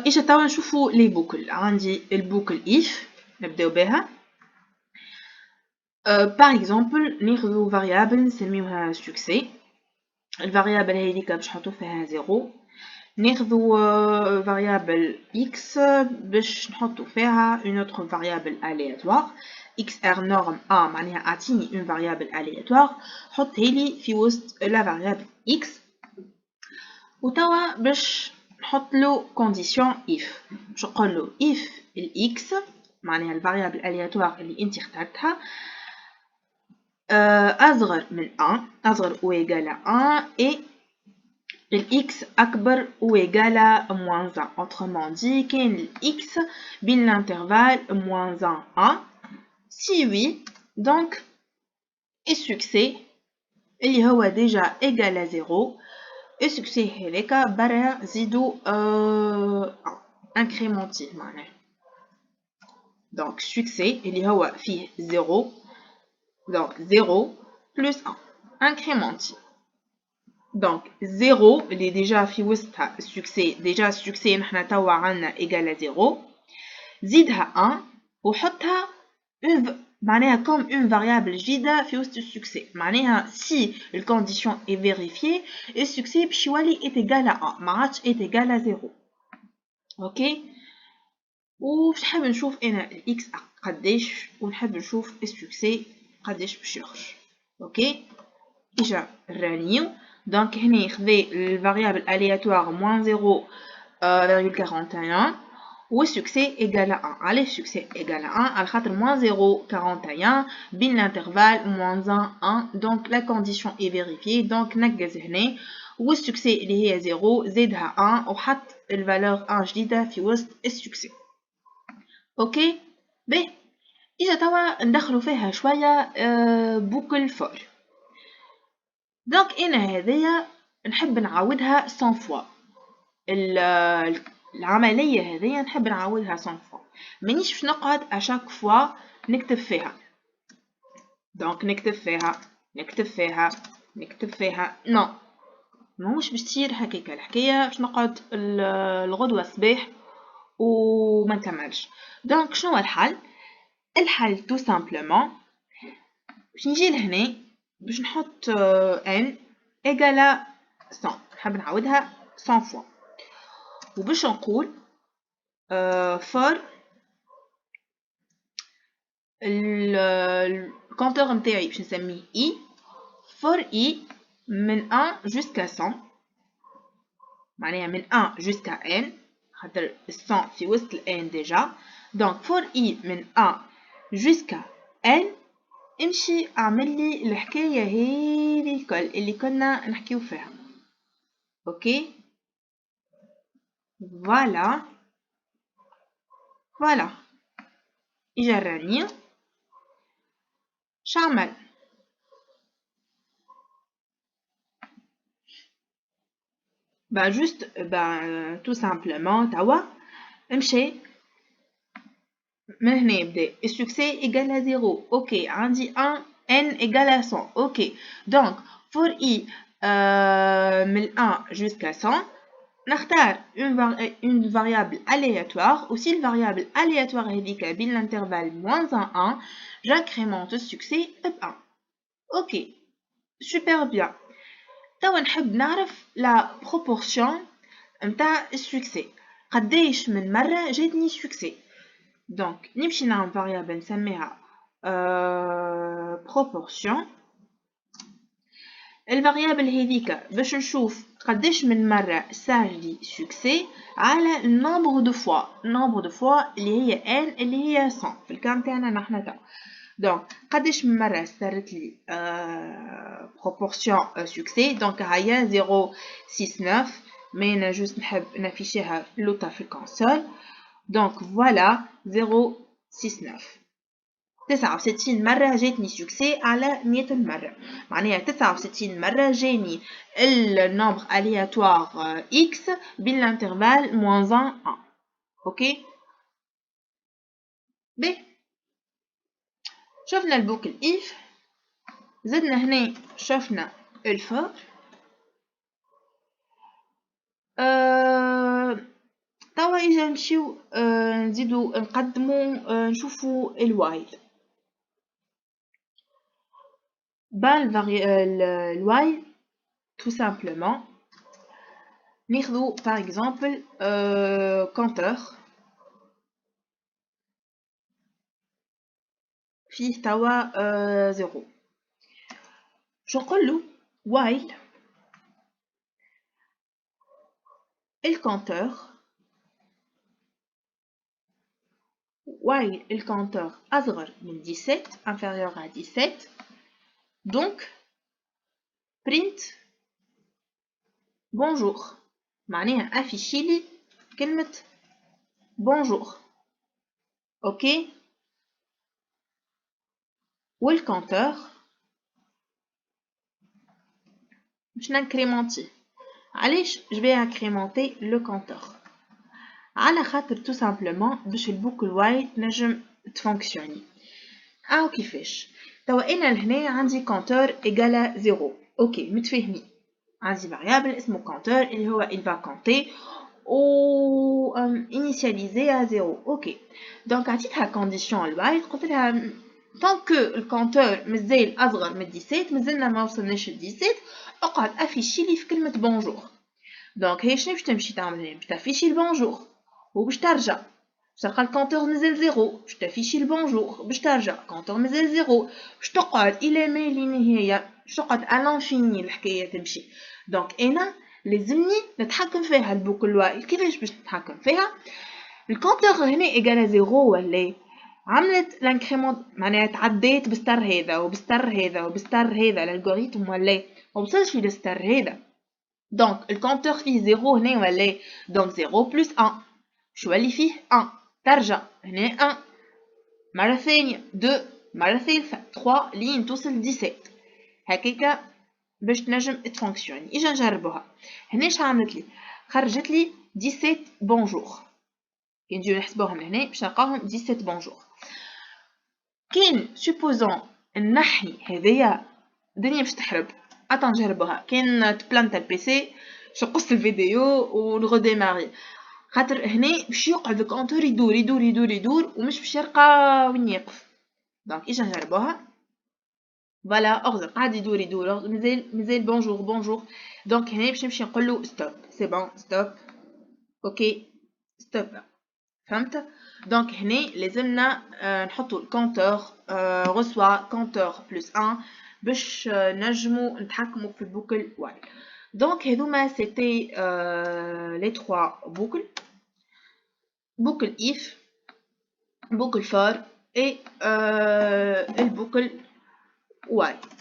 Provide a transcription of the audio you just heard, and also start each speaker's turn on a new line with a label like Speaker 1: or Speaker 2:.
Speaker 1: إجا توا نشوفو لي بوكل. عندي البوكل if نبداو بها. par exemple ناخذو variable نسميوها succès. الفاريابل هذيك باش نحطو فيها 0. ناخذو variable x باش نحطو فيها une autre variable aléatoire xr norme a معناها اعطيني une variable aléatoire حطها لي في وسط la variable x. وتوا باش نحط له condition if باش نقول له if x معناها الفاريابل aléatoire اللي انت اخترتها أصغر من 1 أصغر ou égal à 1 et x أكبر ou égal à moins 1. Autrement dit, كاين x بين l'intervalle moins 1 1. Si oui, donc et succès اللي هو déjà égal à 0 et succès هذاك برا زيدو incrémenté معناه. Donc succès اللي هو فيه 0. Donc 0 plus 1 incrémenté. Donc 0 اللي déjà في وسطها succès déjà succès نحنا توا عندنا égal à 0 زيدها 1 وحطها معناها comme une variable جديدة في وسط succès. معناها si le condition est vérifiée le succès باش يولي est égal à 1 ما عادش est égal à 0. اوكي وباش نحب نشوف انا الاكس قداش ونحب نشوف السكسي قداش باش يخرج. اوكي اجا الرانيو دونك هنا خذا الفاريابل aléatoire moins 0,41 والسكسي égal à 1. علاش سكسي égal à 1 على خاطر moins 0,41 بين l'intervalle moins 1 1 دونك la condition est vérifiée دونك نقز هنا والسكسي اللي هي 0 زيدها 1 وحط الفالور 1 جديدة في وسط السكسي. اوكي باهي اجا توا ندخلو فيها شوية بوكل فور. دونك انا هذيا نحب نعاودها 100 فوا. العملية هذيا نحب نعاودها 100 فوا مانيش باش نقعد اشاك فوا نكتب فيها. دونك نكتب فيها نو ماهوش باش تصير هكاكا الحكاية باش نقعد الغدوة صباح وما نكملش. دونك شنو الحل تو سامبلومون باش نجي لهنا باش نحط ان ايغال 100 نحب نعاودها 100 فوا وباش نقول فور الكونتور نتاعي باش نسميه اي فور اي من 1 jusqu'à 100 معناها من 1 jusqu'à n خاطر 100 في وسط الان ديجا. دونك فور اي من 1 jusqu'à n امشي اعمل لي الحكايه هذه الكل اللي كنا نحكيو فيها. اوكي فوالا اجا الرانيو شعمل juste tout simplement توا امشي من هنا يبدا السكسي égal à 0. اوكي عندي 1 n égal à 100. اوكي دونك for i من 1 jusqu'à 100 نختار une variable aléatoire. aussi le variable aléatoire هذيك بين l'intervalle moins 1 j'incrémente le succès ب 1. اوكي super bien. توا نحب نعرف la proportion نتاع السكسي قداش من مرة جاتني سكسي. دونك نمشي نعمل variable نسميها proportion. الفاريابل هذيك باش نشوف قداش من مرة صار لي سكسي على النومبر دو فوا اللي هي n اللي هي 100 في الكام تاعنا نحنا توا. دونك قداش من مرة صارت لي proportion سكسي. دونك هيا 0.69 مي انا جوست نحب نافيشيها لوطا في الكونسول. دونك فوالا 0.69 69 مرة جاتني سكسي على 100 مرة معناها 69 مرة جاني النومبر aléatoire x بين الانترفال moins 1 1. اوكي باهي شفنا البوكل if زدنا هنا شفنا الفور. توا إجا نمشيو نزيدو نقدمو نشوفو الوايل. الوايل tout simplement ناخدو par exemple compteur فيه توا 0. شو نقولو while الكونتور while الكونتور أصغر من 17 inférieur à 17 donc print bonjour معناها أفيشي لي كلمة bonjour. اوكي والكونتور باش نانكريمونتي. علاش جو في انكريمونتي لو كونتور؟ على خاطر تو سامبلومون باش البوكل وايل تنجم تفونكسيوني. او كيفاش؟ توا انا لهنا عندي كونتور ايغالا 0. اوكي متفاهمين. عندي فاريابل اسمه كونتور اللي هو il va compter و initialiser à 0. اوكي دونك عطيتها كونديسيون الوايل قلت لها tant que الكونتور مازال اصغر من 17 مازلنا ما وصلناش ل 17 اقعد افيشي لي في كلمه بونجور. دونك هي شنو باش تمشي تعمل هنا؟ باش تافيشي البونجور وباش ترجع باش تلقى الكونتور مازال 0 باش تافيشي البونجور باش ترجع الكونتور مازال 0 باش تقعد الى ما لا نهايه باش تقعد على لانفيني الحكايه تمشي. دونك انا لازمني نتحكم فيها البوكل وايل. كيفاش باش نتحكم فيها؟ الكونتور هنا ايغال 0 ولا عملت لانكريمون معناها تعديت بستر هذا وبستر هذا وبستر هذا الالغوريثم ولا ما وصلش للستر هذا. دونك الكونتور فيه 0 هنا ولا دونك 0 بلس 1 شو اللي فيه 1 ترجع هنا 1 مرة ثانية 2 مرة ثالثة 3 لين توصل 17 هكاكا باش تنجم تفونكسيوني. اجا نجربوها هنا. اش عملت لي؟ خرجت لي 17 بونجور. كي نجيو نحسبوهم هنا باش نلقاهم 17 بونجور. كاين سوبوزون نحي هذيا الدنيا باش تحرب. اتان نجربوها. كاين تبلانت البيسي باش نقص الفيديو ونغوديماري خاطر هنا باش يقعد الكونتور يدور يدور يدور يدور ومش باش يلقى وين يقف. دونك اجا نجربوها. فوالا اغزر قاعد يدور يدور مازال بونجور بونجور. دونك هنا باش نمشي نقول له ستوب. سي بون ستوب. اوكي ستوب. فهمت؟ دونك هنا لازمنا نحطوا الكونتور reçoit كونتور بلس 1 باش نجمو نتحكموا في البوكل وايل. دونك هذوما سيتي لي 3 بوكل if بوكل for et البوكل while.